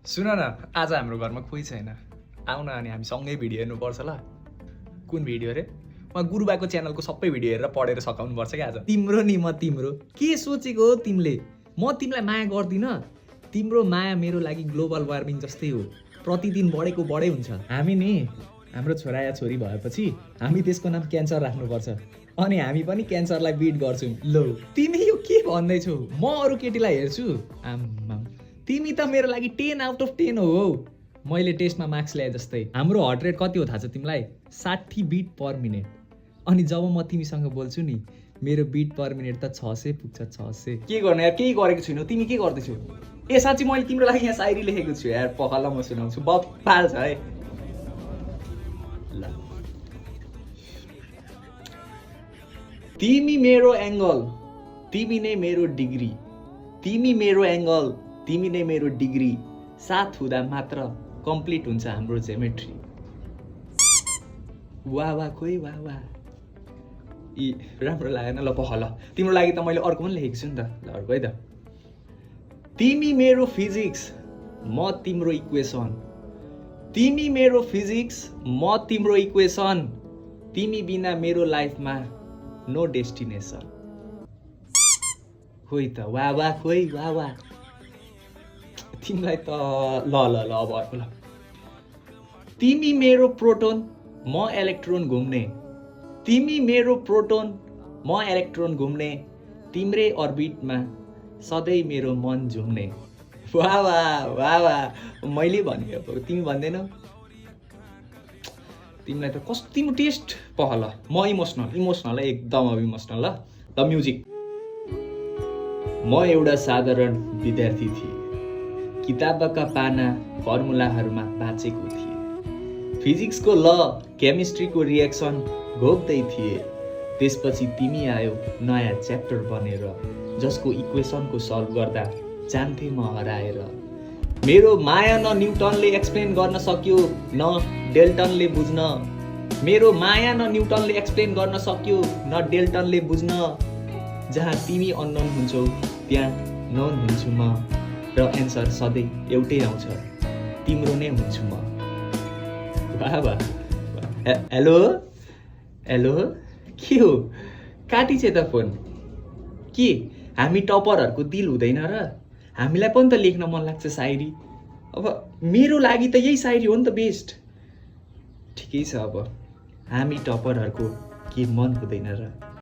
सुन न, आज हाम्रो घरमा कोही छैन। आउन अनि हामी सँगै भिडियो हेर्नुपर्छ ल। कुन भिडियो रे? म गुरुबाको च्यानलको सबै भिडियो हेरेर पढेर सकाउनुपर्छ क्या आज। तिम्रो नि म तिम्रो के सोचेको हो तिमीले? म तिमीलाई माया गर्दिनँ। तिम्रो माया मेरो लागि ग्लोबल वार्मिङ जस्तै हो, प्रतिदिन बढेको बढै हुन्छ। हामी नि हाम्रो छोरा या छोरी भएपछि हामी त्यसको नाम क्यान्सर राख्नुपर्छ अनि हामी पनि क्यान्सरलाई बिट गर्छौँ। लो तिमी यो के भन्दैछौ? म अरू केटीलाई हेर्छु। आम्मा तिमी त मेरो लागि 10 आउट अफ 10 हो। मैले टेस्टमा मार्क्स ल्याए जस्तै। हाम्रो हार्ट रेट कति हो थाहा छ तिमीलाई? 60 बिट पर मिनेट। अनि जब म तिमीसँग बोल्छु नि, मेरो बिट पर मिनेट त 600 पुग्छ। 600 के गर्ने यार, केही गरेको छुइनँ। तिमी के गर्दैछौ? ए साँच्ची मैले तिम्रो लागि यहाँ शायरी लेखेको छु यार, पखाल म सुनाउँछु। बप्पाल छ है। ल तिमी मेरो एङ्गल, तिमी नै मेरो डिग्री। तिमी मेरो एङ्गल, तिमी नै मेरो डिग्री। साथ हुँदा मात्र कम्प्लिट हुन्छ हाम्रो जेमेट्री। वाह वाह खोइ वाह वाह। यी राम्रो लागेन ल पख ल। तिम्रो लागि त मैले अर्को पनि लेखेको छु नि त। ल अर्को है त। तिमी मेरो फिजिक्स, म तिम्रो इक्वेसन। तिमी मेरो फिजिक्स, म तिम्रो इक्वेसन। तिमी बिना मेरो लाइफमा नो डेस्टिनेसन। खोइ त वाह वाह खोइ वाह वाह। तिमीलाई त ल ल ल अब अर्को ल। तिमी मेरो प्रोटोन, म इलेक्ट्रोन घुम्ने। तिमी मेरो प्रोटोन, म इलेक्ट्रोन घुम्ने। तिम्रै अर्बिटमा सधैँ मेरो मन झुम्ने। वाह वाह वाह वाह। मैले भने अब तिमी भन्दैनौ। तिमीलाई त कस्तो तिम्रो टेस्ट पख ल। म इमोसनल एकदम अब इमोसनल ल। ल म्युजिक। म एउटा साधारण विद्यार्थी थिएँ। किताबका पाना फर्मुलाहरूमा बाँचेको थिएँ। फिजिक्सको ल, केमिस्ट्रीको रिएक्सन घोक्दै थिए। त्यसपछि तिमी आयो नयाँ च्याप्टर बनेर, जसको इक्वेसनको सल्भ गर्दा जान्थे म हराएर। मेरो माया न न्युटनले एक्सप्लेन गर्न सक्यो, न डेल्टनले बुझ्न। मेरो माया न न्युटनले एक्सप्लेन गर्न सक्यो, न डेल्टनले बुझ्न। जहाँ तिमी अननोन हुन्छौ त्यहाँ नोन हुन्छु म, र एन्सर सधैँ एउटै आउँछ, तिम्रो नै हुन्छु म। वाह वाह। हेलो हेलो के हो? काटिछे त फोन। के हामी टपरहरूको दिल हुँदैन र? हामीलाई पनि त लेख्न मन लाग्छ शायरी। अब मेरो लागि त यही शायरी हो नि त बेस्ट। ठिकै छ अब हामी टपरहरूको के मन हुँदैन र?